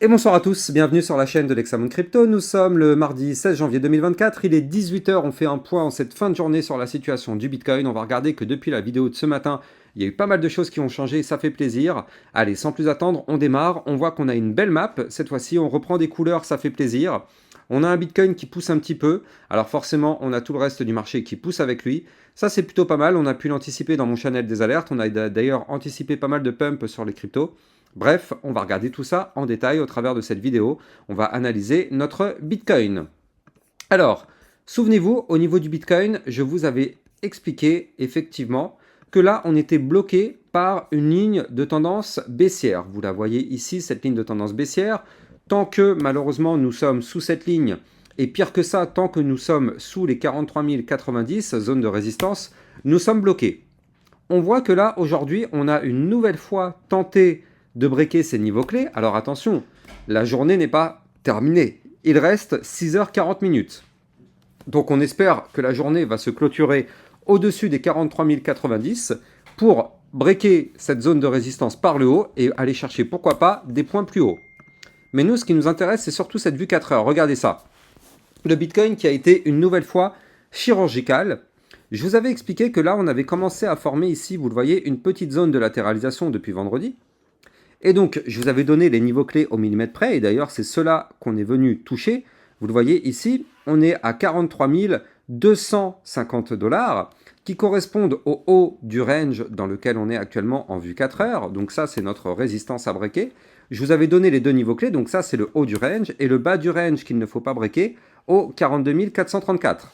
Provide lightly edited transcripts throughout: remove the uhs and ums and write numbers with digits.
Et bonsoir à tous, bienvenue sur la chaîne de l'Hexamone Crypto. Nous sommes le mardi 16 janvier 2024, il est 18 h, on fait un point en cette fin de journée sur la situation du Bitcoin. On va regarder que depuis la vidéo de ce matin, il y a eu pas mal de choses qui ont changé, ça fait plaisir. Allez, sans plus attendre, on démarre. On voit qu'on a une belle map, cette fois-ci on reprend des couleurs, ça fait plaisir. On a un Bitcoin qui pousse un petit peu, alors forcément on a tout le reste du marché qui pousse avec lui. Ça c'est plutôt pas mal, on a pu l'anticiper dans mon channel des alertes, on a d'ailleurs anticipé pas mal de pumps sur les cryptos. Bref, on va regarder tout ça en détail au travers de cette vidéo. On va analyser notre Bitcoin. Alors, souvenez-vous, au niveau du Bitcoin, je vous avais expliqué effectivement que là, on était bloqué par une ligne de tendance baissière. Vous la voyez ici, cette ligne de tendance baissière. Tant que malheureusement nous sommes sous cette ligne, et pire que ça, tant que nous sommes sous les 43 090, zone de résistance, nous sommes bloqués. On voit que là, aujourd'hui, on a une nouvelle fois tenté de breaker ces niveaux clés. Alors attention, la journée n'est pas terminée. Il reste 6 h 40 minutes. Donc on espère que la journée va se clôturer au-dessus des 43 090 pour breaker cette zone de résistance par le haut et aller chercher, pourquoi pas, des points plus hauts. Mais nous, ce qui nous intéresse, c'est surtout cette vue 4 heures. Regardez ça. Le Bitcoin qui a été une nouvelle fois chirurgical. Je vous avais expliqué que là, on avait commencé à former ici, vous le voyez, une petite zone de latéralisation depuis vendredi. Et donc, je vous avais donné les niveaux clés au millimètre près, et d'ailleurs, c'est cela qu'on est venu toucher. Vous le voyez ici, on est à 43 250 $, qui correspondent au haut du range dans lequel on est actuellement en vue 4 heures. Donc ça, c'est notre résistance à breaker. Je vous avais donné les deux niveaux clés, donc ça, c'est le haut du range, et le bas du range qu'il ne faut pas breaker, au 42 434.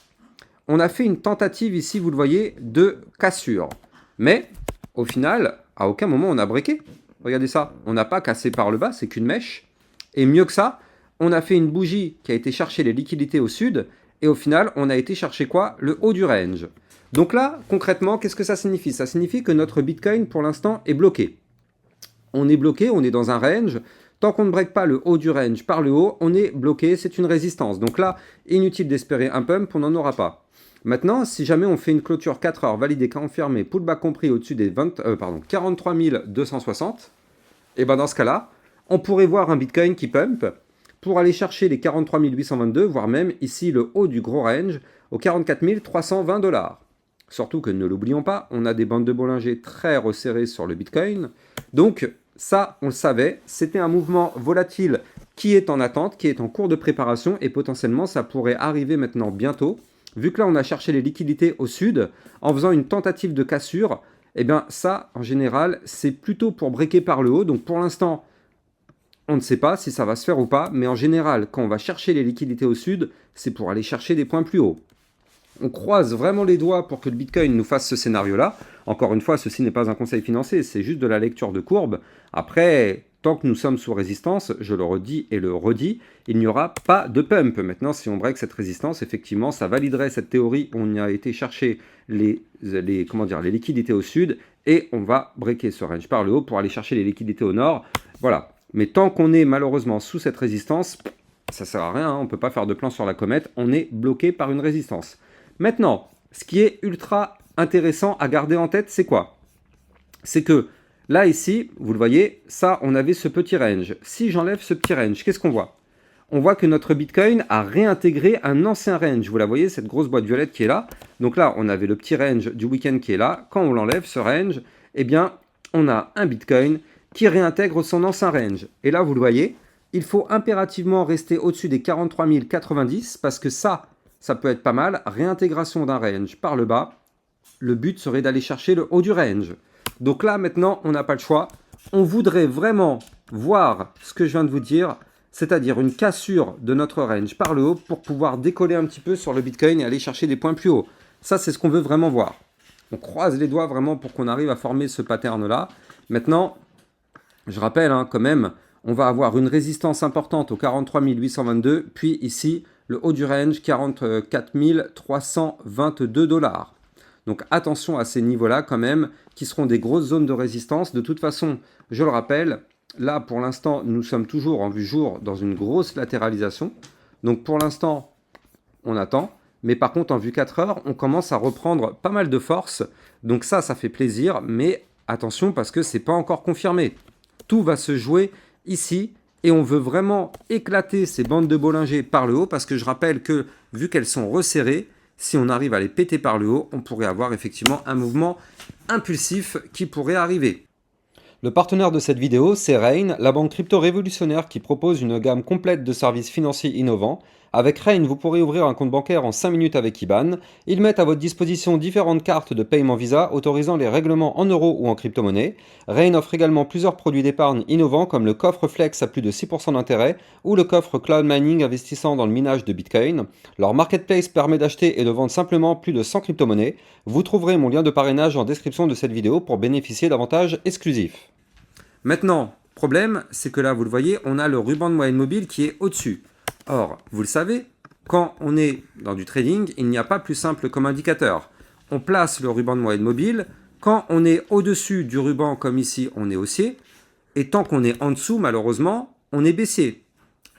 On a fait une tentative ici, vous le voyez, de cassure. Mais, au final, à aucun moment on a breaké. Regardez ça, on n'a pas cassé par le bas, c'est qu'une mèche. Et mieux que ça, on a fait une bougie qui a été chercher les liquidités au sud, et au final, on a été chercher quoi? Le haut du range. Donc là, concrètement, qu'est-ce que ça signifie? Ça signifie que notre Bitcoin, pour l'instant, est bloqué. On est bloqué, on est dans un range. Tant qu'on ne break pas le haut du range par le haut, on est bloqué, c'est une résistance. Donc là, inutile d'espérer un pump, on n'en aura pas. Maintenant, si jamais on fait une clôture 4 heures validée, confirmée, pullback compris au-dessus des 43 260, et ben dans ce cas-là, on pourrait voir un Bitcoin qui pump pour aller chercher les 43 822, voire même ici le haut du gros range, aux 44 320 $. Surtout que ne l'oublions pas, on a des bandes de Bollinger très resserrées sur le Bitcoin. Donc ça, on le savait, c'était un mouvement volatile qui est en attente, qui est en cours de préparation, et potentiellement ça pourrait arriver maintenant bientôt. Vu que là, on a cherché les liquidités au sud, en faisant une tentative de cassure, eh bien ça, en général, c'est plutôt pour breaker par le haut. Donc pour l'instant, on ne sait pas si ça va se faire ou pas, mais en général, quand on va chercher les liquidités au sud, c'est pour aller chercher des points plus hauts. On croise vraiment les doigts pour que le Bitcoin nous fasse ce scénario-là. Encore une fois, ceci n'est pas un conseil financier, c'est juste de la lecture de courbe. Après, tant que nous sommes sous résistance, je le redis et le redis, il n'y aura pas de pump. Maintenant, si on break cette résistance, effectivement, ça validerait cette théorie. On y a été chercher les liquidités au sud et on va breaker ce range par le haut pour aller chercher les liquidités au nord. Voilà. Mais tant qu'on est malheureusement sous cette résistance, ça ne sert à rien, hein, on ne peut pas faire de plan sur la comète, on est bloqué par une résistance. Maintenant, ce qui est ultra intéressant à garder en tête, c'est quoi? C'est que là, ici, vous le voyez, ça, on avait ce petit range. Si j'enlève ce petit range, qu'est-ce qu'on voit? On voit que notre Bitcoin a réintégré un ancien range. Vous la voyez, cette grosse boîte violette qui est là. Donc là, on avait le petit range du week-end qui est là. Quand on l'enlève, ce range, eh bien, on a un Bitcoin qui réintègre son ancien range. Et là, vous le voyez, il faut impérativement rester au-dessus des 43 090 parce que ça peut être pas mal. Réintégration d'un range par le bas. Le but serait d'aller chercher le haut du range. Donc là, maintenant, on n'a pas le choix. On voudrait vraiment voir ce que je viens de vous dire, c'est-à-dire une cassure de notre range par le haut pour pouvoir décoller un petit peu sur le Bitcoin et aller chercher des points plus hauts. Ça, c'est ce qu'on veut vraiment voir. On croise les doigts vraiment pour qu'on arrive à former ce pattern-là. Maintenant, je rappelle quand même, on va avoir une résistance importante au 43 822, puis ici, le haut du range, 44 322 $. Donc attention à ces niveaux-là quand même, qui seront des grosses zones de résistance. De toute façon, je le rappelle, là pour l'instant, nous sommes toujours en vue jour dans une grosse latéralisation. Donc pour l'instant, on attend. Mais par contre, en vue 4 heures, on commence à reprendre pas mal de force. Donc ça fait plaisir. Mais attention parce que ce n'est pas encore confirmé. Tout va se jouer ici et on veut vraiment éclater ces bandes de Bollinger par le haut, parce que je rappelle que, vu qu'elles sont resserrées, si on arrive à les péter par le haut, on pourrait avoir effectivement un mouvement impulsif qui pourrait arriver. Le partenaire de cette vidéo, c'est Rain, la banque crypto révolutionnaire qui propose une gamme complète de services financiers innovants. Avec Rain, vous pourrez ouvrir un compte bancaire en 5 minutes avec IBAN. Ils mettent à votre disposition différentes cartes de paiement Visa autorisant les règlements en euros ou en crypto-monnaie. Rain offre également plusieurs produits d'épargne innovants comme le coffre Flex à plus de 6% d'intérêt ou le coffre Cloud Mining investissant dans le minage de Bitcoin. Leur marketplace permet d'acheter et de vendre simplement plus de 100 crypto-monnaies. Vous trouverez mon lien de parrainage en description de cette vidéo pour bénéficier d'avantages exclusifs. Maintenant, problème, c'est que là, vous le voyez, on a le ruban de moyenne mobile qui est au-dessus. Or, vous le savez, quand on est dans du trading, il n'y a pas plus simple comme indicateur. On place le ruban de moyenne mobile. Quand on est au-dessus du ruban, comme ici, on est haussier. Et tant qu'on est en dessous, malheureusement, on est baissier.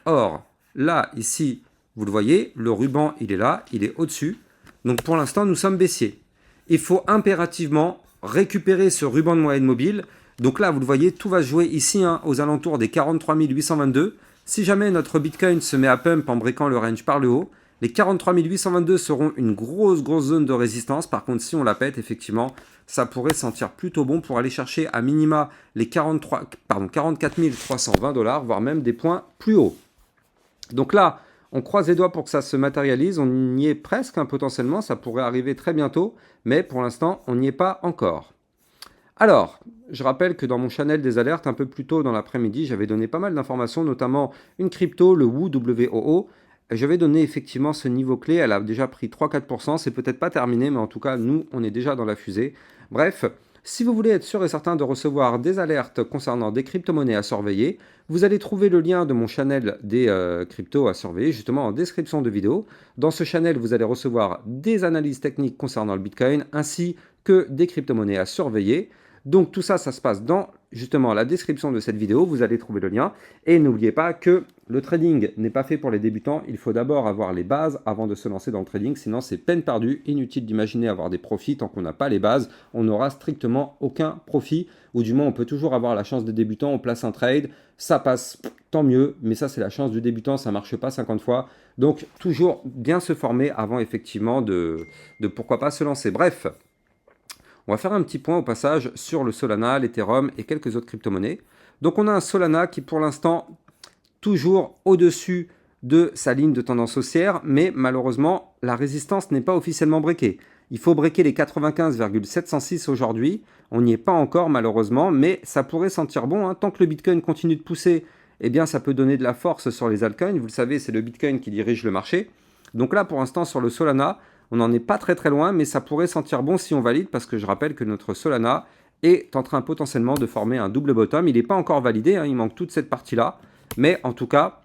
Or, là, ici, vous le voyez, le ruban, il est là, il est au-dessus. Donc, pour l'instant, nous sommes baissiers. Il faut impérativement récupérer ce ruban de moyenne mobile. Donc là, vous le voyez, tout va se jouer ici, aux alentours des 43 822. Si jamais notre Bitcoin se met à pump en breakant le range par le haut, les 43 822 seront une grosse zone de résistance. Par contre, si on la pète, effectivement, ça pourrait sentir plutôt bon pour aller chercher à minima les 44 320 $, voire même des points plus hauts. Donc là, on croise les doigts pour que ça se matérialise. On y est presque, potentiellement. Ça pourrait arriver très bientôt. Mais pour l'instant, on n'y est pas encore. Alors, je rappelle que dans mon channel des alertes, un peu plus tôt dans l'après-midi, j'avais donné pas mal d'informations, notamment une crypto, le WOO. J'avais donné effectivement ce niveau clé, elle a déjà pris 3-4%, c'est peut-être pas terminé, mais en tout cas, nous, on est déjà dans la fusée. Bref, si vous voulez être sûr et certain de recevoir des alertes concernant des crypto-monnaies à surveiller, vous allez trouver le lien de mon channel des cryptos à surveiller, justement en description de vidéo. Dans ce channel, vous allez recevoir des analyses techniques concernant le Bitcoin, ainsi que des crypto-monnaies à surveiller. Donc tout ça, ça se passe dans justement la description de cette vidéo, vous allez trouver le lien. Et n'oubliez pas que le trading n'est pas fait pour les débutants, il faut d'abord avoir les bases avant de se lancer dans le trading, sinon c'est peine perdue, inutile d'imaginer avoir des profits tant qu'on n'a pas les bases, on n'aura strictement aucun profit, ou du moins on peut toujours avoir la chance des débutants, on place un trade, ça passe, tant mieux, mais ça c'est la chance du débutant, ça ne marche pas 50 fois, donc toujours bien se former avant effectivement de pourquoi pas se lancer. Bref. On va faire un petit point au passage sur le Solana, l'Ethereum et quelques autres crypto-monnaies. Donc on a un Solana qui pour l'instant toujours au-dessus de sa ligne de tendance haussière, mais malheureusement la résistance n'est pas officiellement breakée. Il faut breaker les 95,706 aujourd'hui, on n'y est pas encore malheureusement, mais ça pourrait sentir bon, tant que le Bitcoin continue de pousser, eh bien ça peut donner de la force sur les altcoins, vous le savez c'est le Bitcoin qui dirige le marché. Donc là pour l'instant sur le Solana, on n'en est pas très loin, mais ça pourrait sentir bon si on valide, parce que je rappelle que notre Solana est en train potentiellement de former un double bottom. Il n'est pas encore validé, il manque toute cette partie-là. Mais en tout cas,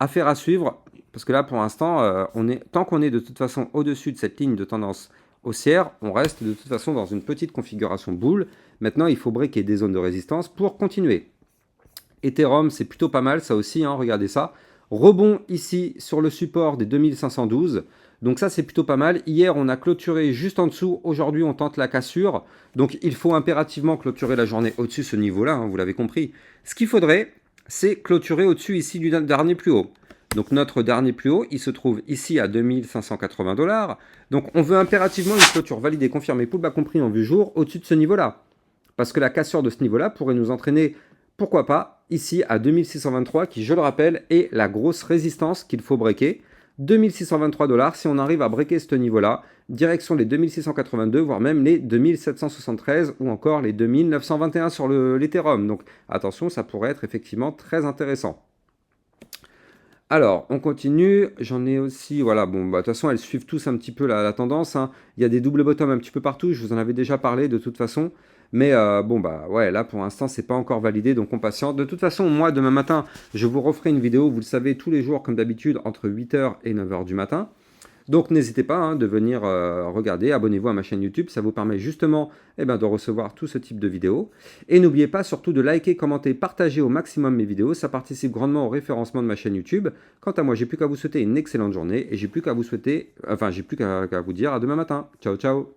affaire à suivre, parce que là pour l'instant, tant qu'on est de toute façon au-dessus de cette ligne de tendance haussière, on reste de toute façon dans une petite configuration boule. Maintenant, il faut breaker des zones de résistance pour continuer. Ethereum, c'est plutôt pas mal, ça aussi, regardez ça. Rebond ici sur le support des 2512. Donc ça, c'est plutôt pas mal. Hier, on a clôturé juste en dessous. Aujourd'hui, on tente la cassure. Donc, il faut impérativement clôturer la journée au-dessus de ce niveau-là, vous l'avez compris. Ce qu'il faudrait, c'est clôturer au-dessus ici du dernier plus haut. Donc, notre dernier plus haut, il se trouve ici à 2580 $. Donc, on veut impérativement une clôture validée, confirmée, pull bas compris en vue jour, au-dessus de ce niveau-là. Parce que la cassure de ce niveau-là pourrait nous entraîner, pourquoi pas, ici à 2623, qui, je le rappelle, est la grosse résistance qu'il faut breaker. 2623 $, si on arrive à breaker ce niveau-là, direction les 2682, voire même les 2773 ou encore les 2921 sur l'Ethereum. Donc attention, ça pourrait être effectivement très intéressant. Alors, on continue. J'en ai aussi, voilà, bon, de toute façon, elles suivent tous un petit peu la tendance. Il y a des double bottoms un petit peu partout. Je vous en avais déjà parlé de toute façon. Mais ouais, là pour l'instant, c'est pas encore validé, donc on patiente. De toute façon, moi, demain matin, je vous referai une vidéo, vous le savez, tous les jours, comme d'habitude, entre 8 h et 9 h du matin. Donc n'hésitez pas de venir regarder, abonnez-vous à ma chaîne YouTube, ça vous permet justement de recevoir tout ce type de vidéos. Et n'oubliez pas surtout de liker, commenter, partager au maximum mes vidéos, ça participe grandement au référencement de ma chaîne YouTube. Quant à moi, j'ai plus qu'à vous souhaiter une excellente journée et j'ai plus qu'à vous souhaiter, j'ai plus qu'à vous dire à demain matin. Ciao, ciao.